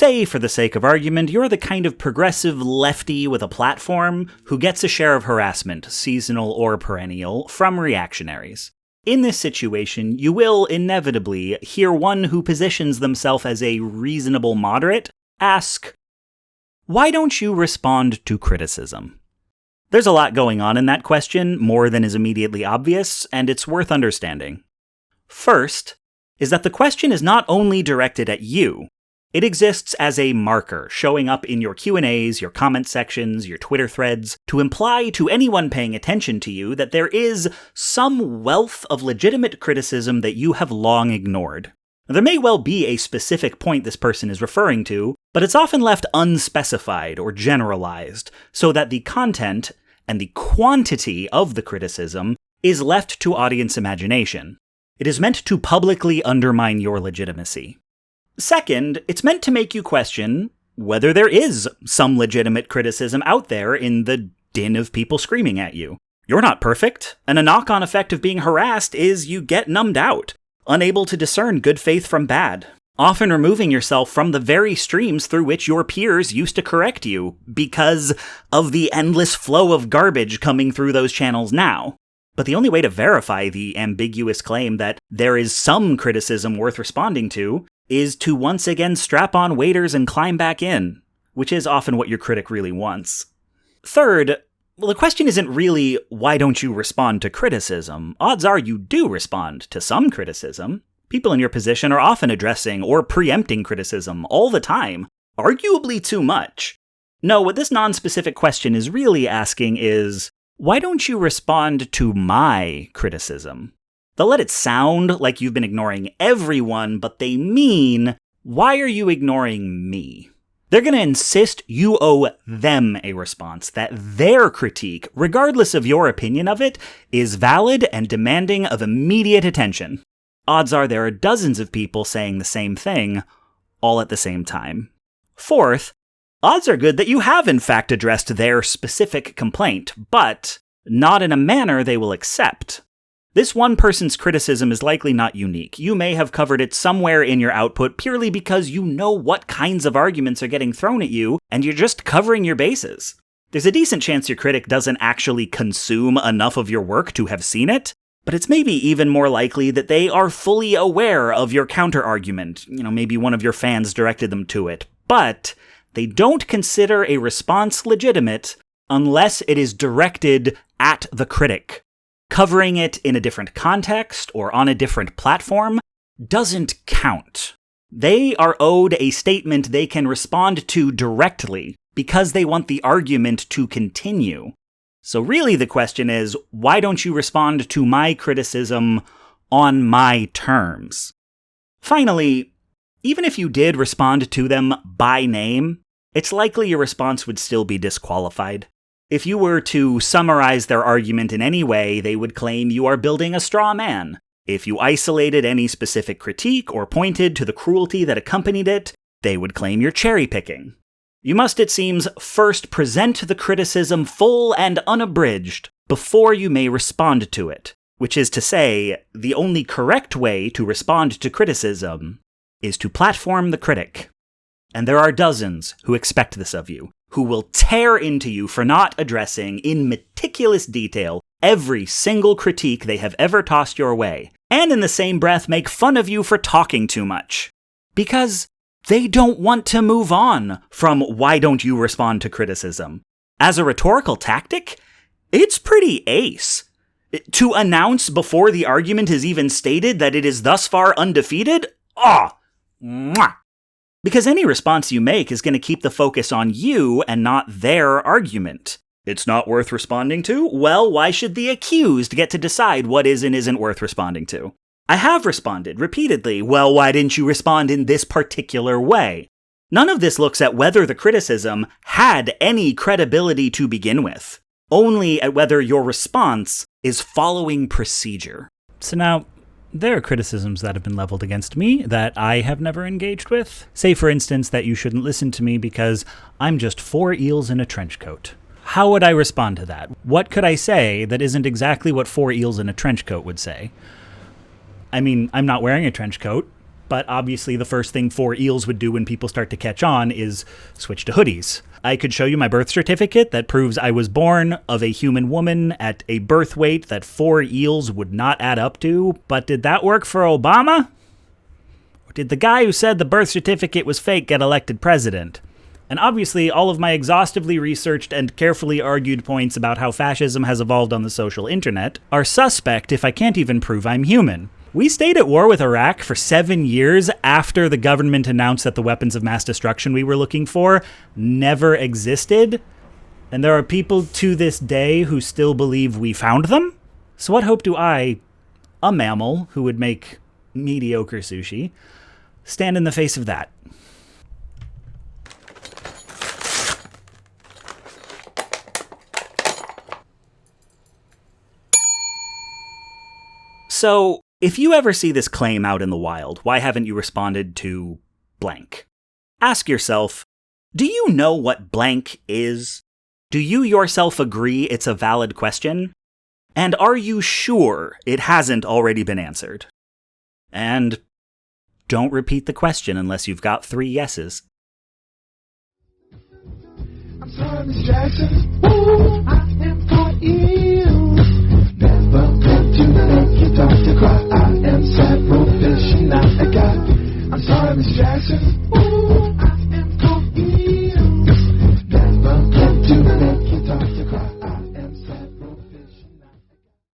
Say, for the sake of argument, you're the kind of progressive lefty with a platform who gets a share of harassment, seasonal or perennial, from reactionaries. In this situation, you will inevitably hear one who positions themselves as a reasonable moderate ask, "Why don't you respond to criticism?" There's a lot going on in that question, more than is immediately obvious, and it's worth understanding. First, is that the question is not only directed at you. It exists as a marker, showing up in your Q&As, your comment sections, your Twitter threads, to imply to anyone paying attention to you that there is some wealth of legitimate criticism that you have long ignored. There may well be a specific point this person is referring to, but it's often left unspecified or generalized, so that the content and the quantity of the criticism is left to audience imagination. It is meant to publicly undermine your legitimacy. Second, it's meant to make you question whether there is some legitimate criticism out there in the din of people screaming at you. You're not perfect, and a knock-on effect of being harassed is you get numbed out, unable to discern good faith from bad, often removing yourself from the very streams through which your peers used to correct you because of the endless flow of garbage coming through those channels now. But the only way to verify the ambiguous claim that there is some criticism worth responding to is to once again strap on waders and climb back in, which is often what your critic really wants. Third, well, the question isn't really, why don't you respond to criticism? Odds are you do respond to some criticism. People in your position are often addressing or preempting criticism all the time, arguably too much. No, what this non-specific question is really asking is, why don't you respond to my criticism? They'll let it sound like you've been ignoring everyone, but they mean, why are you ignoring me? They're going to insist you owe them a response, that their critique, regardless of your opinion of it, is valid and demanding of immediate attention. Odds are there are dozens of people saying the same thing, all at the same time. Fourth, odds are good that you have in fact addressed their specific complaint, but not in a manner they will accept. This one person's criticism is likely not unique. You may have covered it somewhere in your output purely because you know what kinds of arguments are getting thrown at you, and you're just covering your bases. There's a decent chance your critic doesn't actually consume enough of your work to have seen it, but it's maybe even more likely that they are fully aware of your counter-argument. Maybe one of your fans directed them to it, but they don't consider a response legitimate unless it is directed at the critic. Covering it in a different context or on a different platform doesn't count. They are owed a statement they can respond to directly because they want the argument to continue. So really the question is, why don't you respond to my criticism on my terms? Finally, even if you did respond to them by name, it's likely your response would still be disqualified. If you were to summarize their argument in any way, they would claim you are building a straw man. If you isolated any specific critique or pointed to the cruelty that accompanied it, they would claim you're cherry-picking. You must, it seems, first present the criticism full and unabridged before you may respond to it, which is to say, the only correct way to respond to criticism is to platform the critic. And there are dozens who expect this of you, who will tear into you for not addressing in meticulous detail every single critique they have ever tossed your way, and in the same breath make fun of you for talking too much. Because they don't want to move on from why don't you respond to criticism. As a rhetorical tactic, it's pretty ace. To announce before the argument is even stated that it is thus far undefeated? Mwah! Because any response you make is going to keep the focus on you and not their argument. It's not worth responding to? Well, why should the accused get to decide what is and isn't worth responding to? I have responded repeatedly, well, why didn't you respond in this particular way? None of this looks at whether the criticism had any credibility to begin with, only at whether your response is following procedure. So now, there are criticisms that have been leveled against me that I have never engaged with. Say, for instance, that you shouldn't listen to me because I'm just 4 eels in a trench coat. How would I respond to that? What could I say that isn't exactly what 4 eels in a trench coat would say? I mean, I'm not wearing a trench coat. but obviously the first thing 4 eels would do when people start to catch on is switch to hoodies. I could show you my birth certificate that proves I was born of a human woman at a birth weight that 4 eels would not add up to, but did that work for Obama? Or did the guy who said the birth certificate was fake get elected president? And obviously, all of my exhaustively researched and carefully argued points about how fascism has evolved on the social internet are suspect if I can't even prove I'm human. We stayed at war with Iraq for 7 years after the government announced that the weapons of mass destruction we were looking for never existed, and there are people to this day who still believe we found them? So what hope do I, a mammal who would make mediocre sushi, stand in the face of that? So, if you ever see this claim out in the wild, why haven't you responded to blank? Ask yourself, do you know what blank is? Do you yourself agree it's a valid question? And are you sure it hasn't already been answered? And don't repeat the question unless you've got 3 yeses. I'm sorry, Miss Jackson. Ooh, I am for you. Never meant to make you start to cry. I am sad, professional. I'm sorry, Miss Jackson.